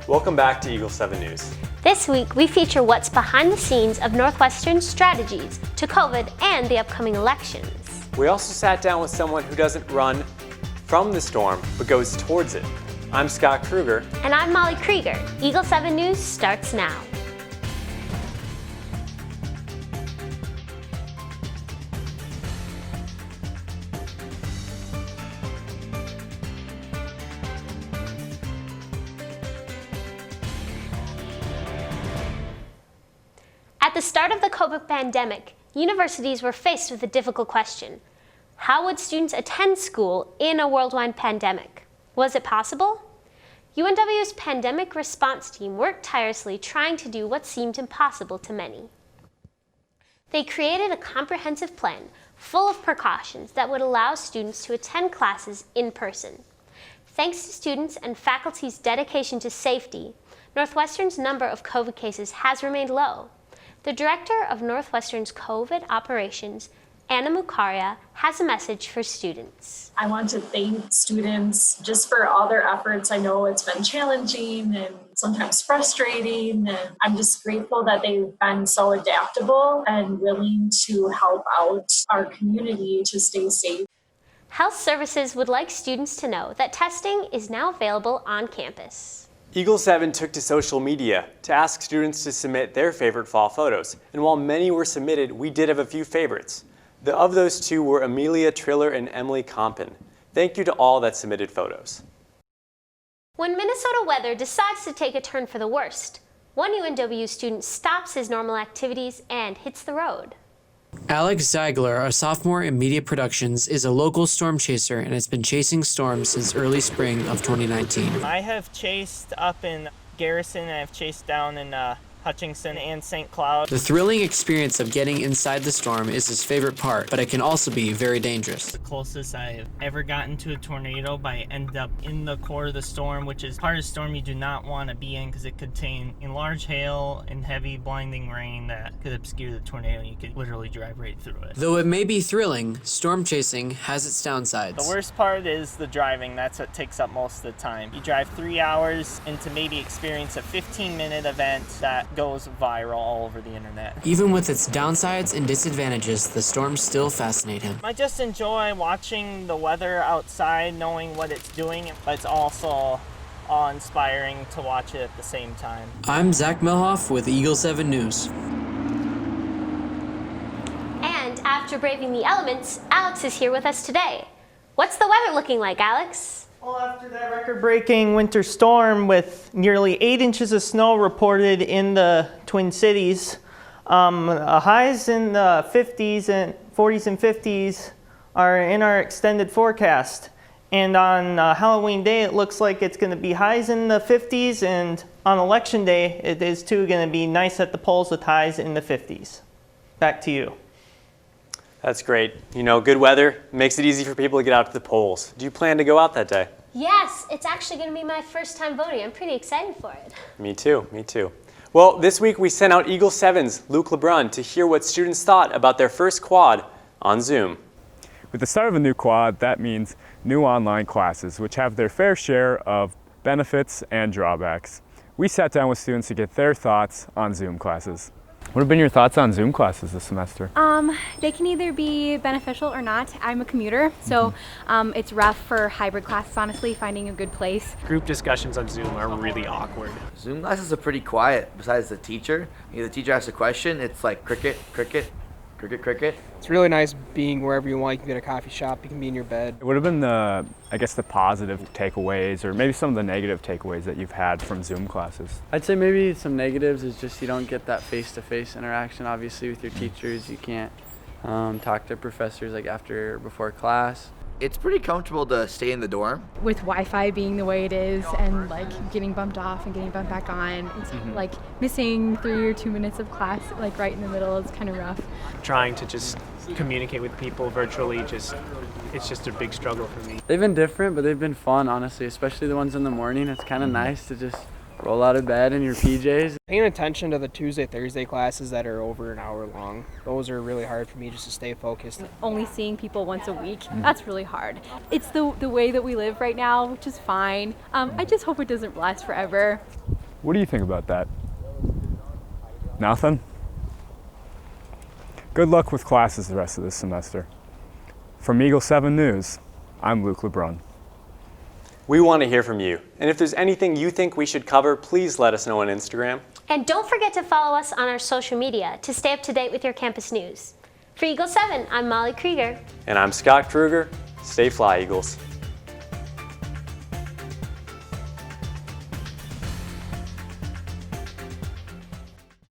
Welcome back to Eagle 7 News. This week, we feature what's behind the scenes of Northwestern's strategies to COVID and the upcoming elections. We also sat down with someone who doesn't run from the storm, but goes towards it. I'm Scott Krueger. And I'm Molly Krueger. Eagle 7 News starts now. At the start of the COVID pandemic, universities were faced with a difficult question. How would students attend school in a worldwide pandemic? Was it possible? UNW's pandemic response team worked tirelessly trying to do what seemed impossible to many. They created a comprehensive plan full of precautions that would allow students to attend classes in person. Thanks to students and faculty's dedication to safety, Northwestern's number of COVID cases has remained low. The director of Northwestern's COVID operations, Anna Mukaria, has a message for students. I want to thank students just for all their efforts. I know it's been challenging and sometimes frustrating, and I'm just grateful that they've been so adaptable and willing to help out our community to stay safe. Health Services would like students to know that testing is now available on campus. Eagle 7 took to social media to ask students to submit their favorite fall photos. And while many were submitted, we did have a few favorites. Of those two were Amelia Triller and Emily Compton. Thank you to all that submitted photos. When Minnesota weather decides to take a turn for the worst, one UNW student stops his normal activities and hits the road. Alex Ziegler, a sophomore in media productions, is a local storm chaser and has been chasing storms since early spring of 2019. I have chased up in Garrison, and I've chased down in Hutchinson and St. Cloud. The thrilling experience of getting inside the storm is his favorite part, but it can also be very dangerous. The closest I've ever gotten to a tornado, but I ended up in the core of the storm, which is part of the storm you do not want to be in because it could contain large hail and heavy blinding rain that could obscure the tornado. You could literally drive right through it. Though it may be thrilling, storm chasing has its downsides. The worst part is the driving. That's what takes up most of the time. You drive 3 hours and to maybe experience a 15-minute event that goes viral all over the internet. Even with its downsides and disadvantages, the storms still fascinate him. I just enjoy watching the weather outside, knowing what it's doing, but it's also awe-inspiring to watch it at the same time. I'm Zach Milhoff with Eagle 7 News. And after braving the elements, Alex is here with us today. What's the weather looking like, Alex? Well, after that record-breaking winter storm with nearly 8 inches of snow reported in the Twin Cities, highs in the 40s and 50s are in our extended forecast. And on Halloween Day, it looks like it's going to be highs in the 50s, and on Election Day, it is too going to be nice at the polls with highs in the 50s. Back to you. That's great. You know, good weather makes it easy for people to get out to the polls. Do you plan to go out that day? Yes, it's actually going to be my first time voting. I'm pretty excited for it. Me too. Well, this week we sent out Eagle 7's Luke LeBrun to hear what students thought about their first quad on Zoom. With the start of a new quad, that means new online classes, which have their fair share of benefits and drawbacks. We sat down with students to get their thoughts on Zoom classes. What have been your thoughts on Zoom classes this semester? They can either be beneficial or not. I'm a commuter, so it's rough for hybrid classes, honestly, finding a good place. Group discussions on Zoom are really awkward. Zoom classes are pretty quiet besides the teacher. If the teacher asks a question, it's like cricket, cricket, cricket, cricket. It's really nice being wherever you want. You can be at a coffee shop, you can be in your bed. What have been the positive takeaways, or maybe some of the negative takeaways that you've had from Zoom classes? I'd say maybe some negatives is just you don't get that face-to-face interaction, obviously, with your teachers. You can't talk to professors like after or before class. It's pretty comfortable to stay in the dorm. With Wi-Fi being the way it is and like getting bumped off and getting bumped back on, it's like missing 3 or 2 minutes of class like right in the middle is kind of rough. Trying to just communicate with people virtually, it's just a big struggle for me. They've been different, but they've been fun, honestly, especially the ones in the morning. It's kind of nice to just roll out of bed in your PJs. Paying attention to the Tuesday, Thursday classes that are over an hour long, those are really hard for me just to stay focused. Only seeing people once a week, that's really hard. It's the way that we live right now, which is fine. I just hope it doesn't last forever. What do you think about that? Nothing? Good luck with classes the rest of this semester. From Eagle 7 News, I'm Luke LeBrun. We want to hear from you, and if there's anything you think we should cover, please let us know on Instagram. And don't forget to follow us on our social media to stay up to date with your campus news. For Eagle 7, I'm Molly Krueger. And I'm Scott Krueger. Stay fly, Eagles.